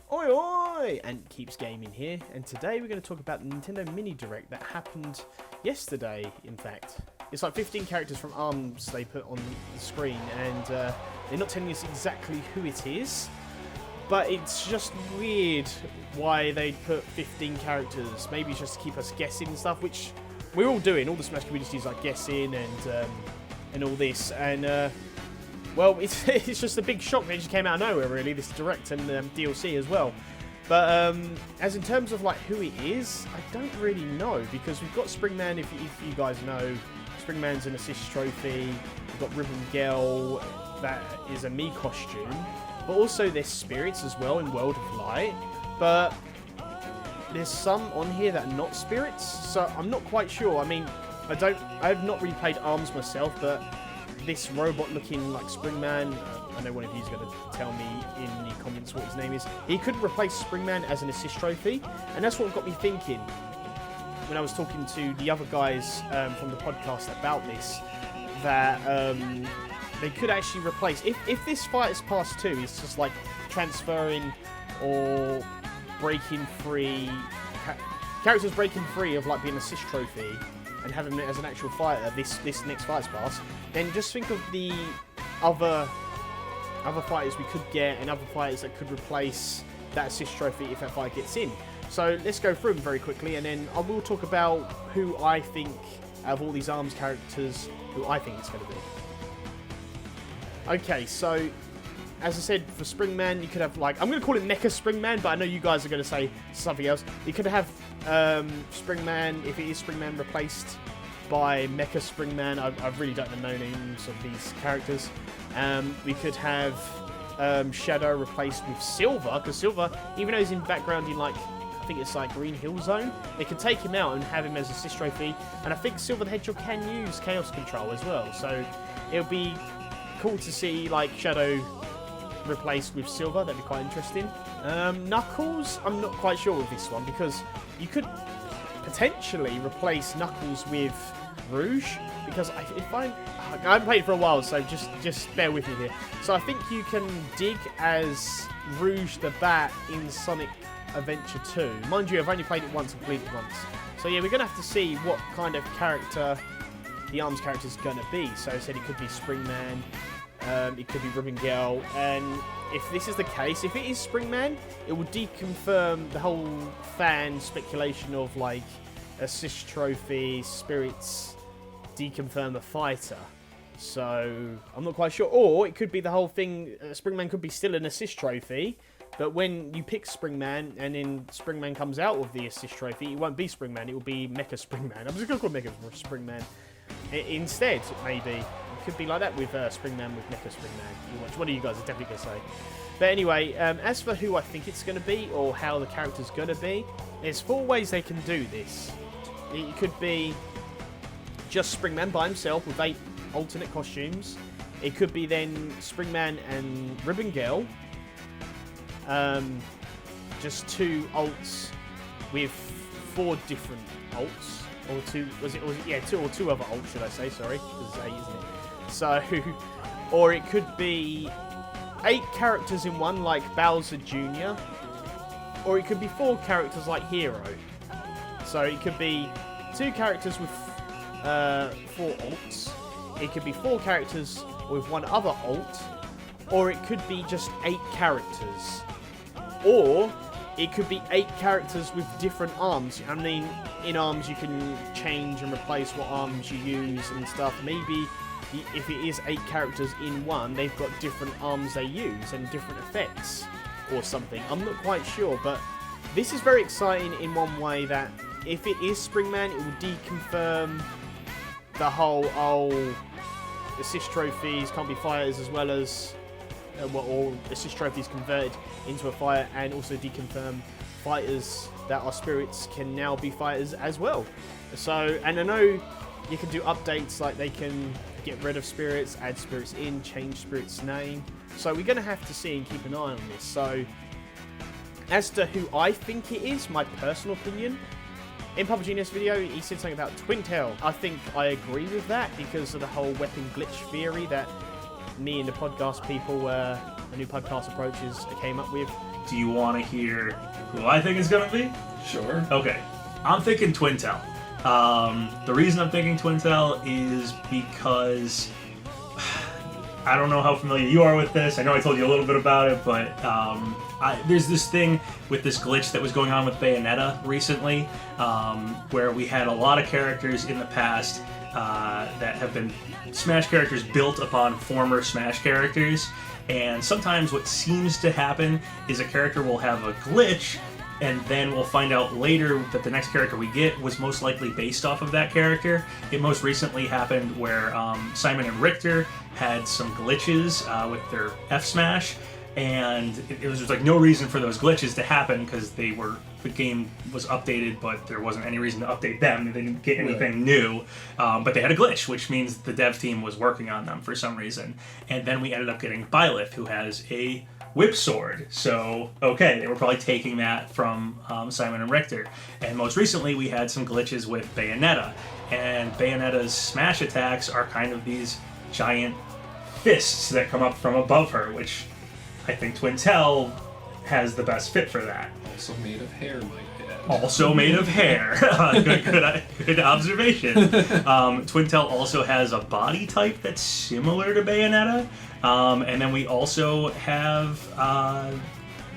Oi oi! And Keeps Gaming here, and today we're going to talk about the Nintendo Mini Direct that happened yesterday, in fact. It's like 15 characters from ARMS they put on the screen, and they're not telling us exactly who it is, but it's just weird why they put 15 characters. Maybe it's just to keep us guessing and stuff, which we're all doing. All the Smash communities like guessing and all this, and well, it's just a big shock that it just came out of nowhere, really, this Direct and DLC as well. But as in terms of like who it is, I don't really know, because we've got Springman, if you guys know. Springman's an assist trophy. We've got Ribbon Girl, that is a Mii costume. But also there's spirits as well in World of Light. But there's some on here that are not spirits, so I'm not quite sure. I mean, I've not really played ARMS myself, but this robot looking like Springman, I know one of you is going to tell me in the comments what his name is. He could replace Springman as an assist trophy, and that's what got me thinking when I was talking to the other guys from the podcast about this, that they could actually replace, if this Fighters Pass 2 is just like transferring or breaking free, characters breaking free of like being an assist trophy and having it as an actual fighter, this next Fighters Pass, then just think of the other fighters we could get and other fighters that could replace that assist trophy if that fighter gets in. So let's go through them very quickly, and then I will talk about who I think, out of all these ARMS characters, who I think it's going to be. Okay, so as I said, for Springman, you could have, like, I'm going to call it Mecha Springman, but I know you guys are going to say something else. You could have Springman, if it is Springman, replaced by Mecha Springman. I really don't know the names of these characters. We could have Shadow replaced with Silver, because Silver, even though he's in background in, like, I think it's like Green Hill Zone, they can take him out and have him as assist trophy, and I think Silver the Hedgehog can use Chaos Control as well, so it'll be cool to see like Shadow replaced with Silver. That'd be quite interesting. Knuckles, I'm not quite sure with this one, because you could potentially replace Knuckles with Rouge, because I haven't played for a while, so just bear with me here. So I think you can dig as Rouge the Bat in Sonic Adventure 2. Mind you, I've only played it once and completed it once. So yeah, we're going to have to see what kind of character the ARMS character is going to be. So I said it could be Springman, it could be Ribbon Girl, and if this is the case, if it is Springman, it will deconfirm the whole fan speculation of like assist trophy, spirits, deconfirm the fighter. So I'm not quite sure. Or it could be the whole thing, Springman could be still an assist trophy, but when you pick Springman and then Springman comes out with the assist trophy, it won't be Springman, it will be Mecha Springman. I'm just going to call it Mecha Springman instead, maybe. It could be like that with Springman with Mecha Springman. One of you guys are definitely going to say. But anyway, as for who I think it's going to be, or how the character's going to be, there's 4 ways they can do this. It could be just Springman by himself with 8 alternate costumes. It could be then Springman and Ribbon Girl. Just 2 alts with 4 different alts, or 2 2 other alts, should I say? Sorry, because it's 8, isn't it? So, or it could be 8 characters in one, like Bowser Jr., or it could be 4 characters like Hero. So it could be 2 characters with 4 alts. It could be 4 characters with 1 other alt, or it could be just 8 characters. Or it could be 8 characters with different arms. I mean, in ARMS you can change and replace what arms you use and stuff. Maybe if it is 8 characters in one, they've got different arms they use and different effects or something. I'm not quite sure, but this is very exciting in one way, that if it is Springman, it will deconfirm the whole, assist trophies can't be fighters, as well as or assist trophies converted into a fighter, and also deconfirm fighters that are spirits can now be fighters as well. So, and I know you can do updates, like they can get rid of spirits, add spirits in, change spirits' name. So we're going to have to see and keep an eye on this. So as to who I think it is, my personal opinion, in PUBG in this video, he said something about Twintail. I think I agree with that, because of the whole weapon glitch theory that me and the podcast people, the new podcast approaches, came up with. do you want to hear who I think is going to be? Sure. Okay. I'm thinking Twintel. The reason I'm thinking Twintel is because I don't know how familiar you are with this. I know I told you a little bit about it, but there's this thing with this glitch that was going on with Bayonetta recently, where we had a lot of characters in the past that have been Smash characters built upon former Smash characters, and sometimes what seems to happen is a character will have a glitch, and then we'll find out later that the next character we get was most likely based off of that character. It most recently happened where Simon and Richter had some glitches with their F Smash, and it was just like no reason for those glitches to happen because the game was updated, but there wasn't any reason to update them. They didn't get anything new, but they had a glitch, which means the dev team was working on them for some reason. And then we ended up getting Byleth, who has a whip sword. So, okay, they were probably taking that from Simon and Richter. And most recently, we had some glitches with Bayonetta. And Bayonetta's smash attacks are kind of these giant fists that come up from above her, which I think Twintel has the best fit for that. Also made of hair, might add. Also made of hair. Good observation. Twintel also has a body type that's similar to Bayonetta. And then we also have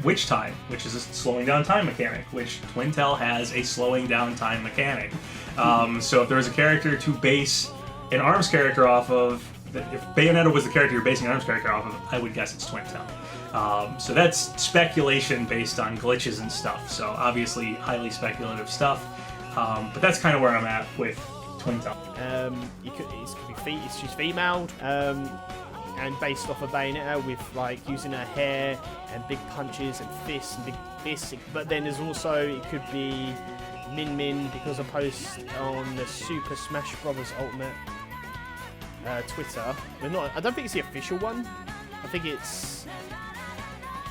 Witch Time, which is a slowing down time mechanic, which Twintel has a slowing down time mechanic. So if there was a character to base an ARMS character off of, if Bayonetta was the character you're basing an ARMS character off of, I would guess it's Twintel. So that's speculation based on glitches and stuff. So obviously highly speculative stuff. But that's kind of where I'm at with Twintel. She's female, and based off of Bayonetta with like using her hair and big punches and fists and big fists. But then there's also, it could be Min Min, because I post on the Super Smash Bros. Ultimate Twitter. But I don't think it's the official one. I think it's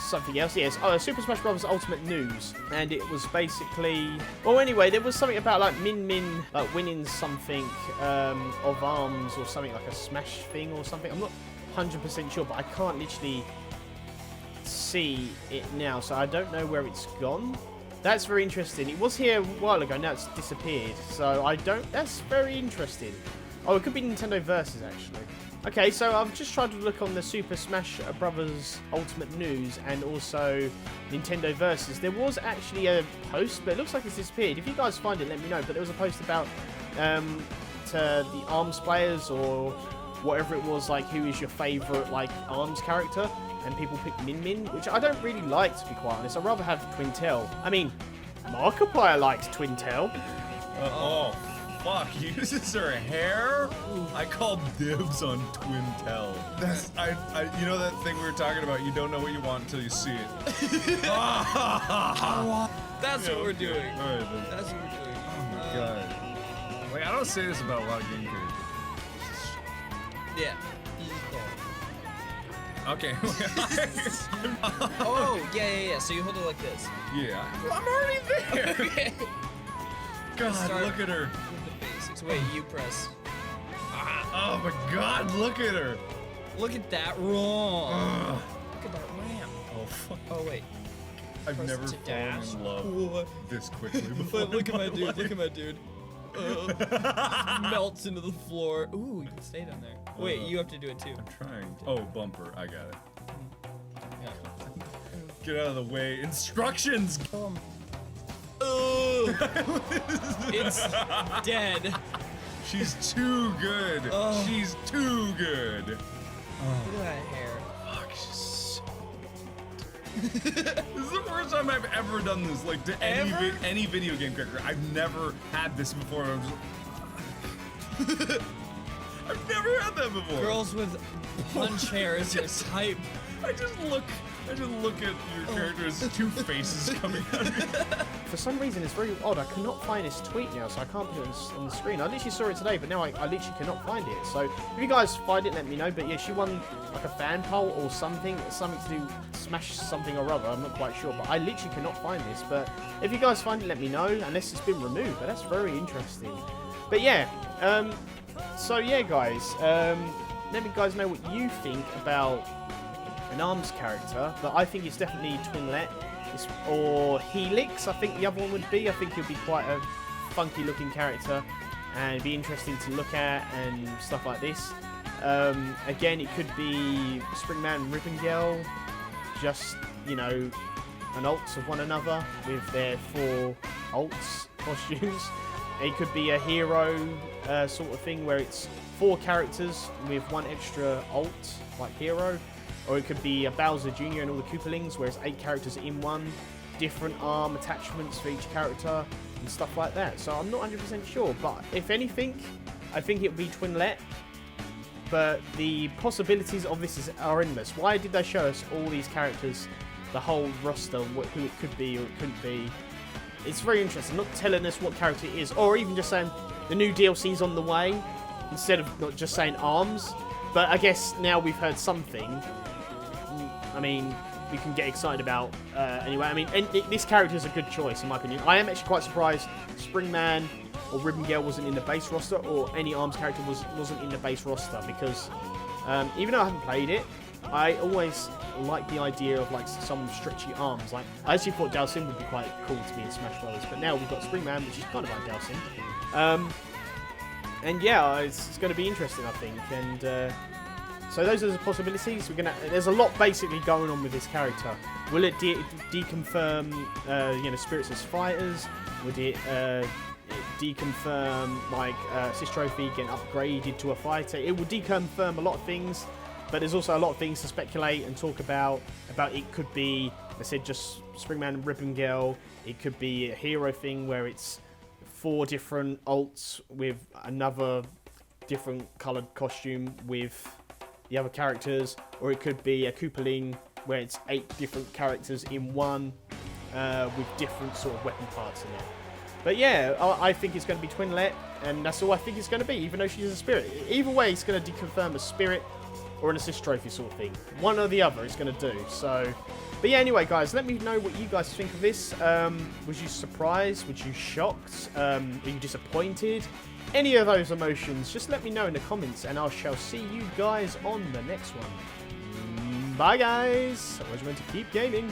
something else. Yes, Super Smash Bros. Ultimate News, and it was basically. Well, anyway, there was something about like Min Min like winning something of ARMS or something, like a Smash thing or something. I'm not 100% sure, but I can't literally see it now, so I don't know where it's gone. That's very interesting. It was here a while ago, now it's disappeared, so I don't. That's very interesting. Oh, it could be Nintendo Versus, actually. Okay, so I've just tried to look on the Super Smash Bros. Ultimate News and also Nintendo Versus. There was actually a post, but it looks like it's disappeared. If you guys find it, let me know. But there was a post about to the ARMS players or whatever it was, like who is your favourite like ARMS character, and people picked Min Min, which I don't really like, to be quite honest. I'd rather have Twintel. I mean, Markiplier likes Twintel. Oh, fuck, uses her hair? I called dibs on Twintel. That's, you know that thing we were talking about, you don't know what you want until you see it. That's what we're doing. All right, then. That's what we're doing. Oh my god. Wait, I don't say this about a lot of game characters. Yeah. Okay. Oh, yeah. So you hold it like this. Yeah. I'm already there. Okay. God, Start look at her. with the basics. Wait, you press. Oh my god, look at her. Look at that wrong. Ugh. Look at that ramp. Oh, fuck. Oh, wait. I've Press never to fallen dash. in love What? this quickly before. Look at in my dude. life. Look at my dude. Melts into the floor. Ooh, you can stay down there. Wait, you have to do it too. I'm trying. Oh, bumper. I got it. Yeah. Get out of the way. Instructions! It's dead. She's too good. Oh. She's too good. Look at that hair. Fuck, she's so... This is the first time I've ever done this, like, to any video game character. I've never had this before. I've never had that before. Girls with punch hair is your type. I just look at your character as two faces coming at me. For some reason, it's very odd. I cannot find this tweet now, so I can't put it on the screen. I literally saw it today, but now I literally cannot find it. So if you guys find it, let me know. But yeah, she won like a fan poll or something to do Smash something or other. I'm not quite sure, but I literally cannot find this. But if you guys find it, let me know, unless it's been removed. But that's very interesting. But yeah, so yeah, guys, let me guys know what you think about an ARMS character, but I think it's definitely Twinlet. Or Helix, I think the other one would be. I think he'll be quite a funky looking character and be interesting to look at and stuff like this. Again, it could be Springman and Ribbon Girl, just, you know, an alts of one another with their 4 alts costumes. It could be a hero sort of thing where it's 4 characters with 1 extra alt, like hero. Or it could be a Bowser Jr. and all the Koopalings, where it's 8 characters in one, different arm attachments for each character, and stuff like that. So I'm not 100% sure, but if anything, I think it would be Twinlet. But the possibilities of this are endless. Why did they show us all these characters, the whole roster, who it could be or it couldn't be? It's very interesting, not telling us what character it is, or even just saying the new DLC's on the way, instead of not just saying ARMS. But I guess now we've heard something. I mean, we can get excited about anyway. I mean, this character is a good choice in my opinion. I am actually quite surprised Springman or Ribbon Girl wasn't in the base roster, or any ARMS character wasn't in the base roster, because even though I haven't played it, I always like the idea of like some stretchy arms. Like, I actually thought Dalsim would be quite cool to be in Smash Bros. But now we've got Springman, which is kind of like Dalsim. And yeah, it's going to be interesting, I think. And so those are the possibilities. There's a lot basically going on with this character. Will it deconfirm, you know, spirits as fighters? Would it deconfirm like assist trophy getting upgraded to a fighter? It will deconfirm a lot of things, but there's also a lot of things to speculate and talk about. It could be, I said, just Springman and Ribbon Girl. It could be a hero thing where it's 4 different alts with another different coloured costume with the other characters, or it could be a Koopaling where it's 8 different characters in one with different sort of weapon parts in it. But yeah, I think it's going to be Twinlet, and that's all I think it's going to be, even though she's a spirit. Either way, it's going to deconfirm a spirit or an assist trophy sort of thing. One or the other it's going to do. So, but yeah, anyway, guys, let me know what you guys think of this. Was you surprised? Was you shocked? Are you disappointed? Any of those emotions, just let me know in the comments, and I shall see you guys on the next one. Bye, guys. I was meant to keep gaming.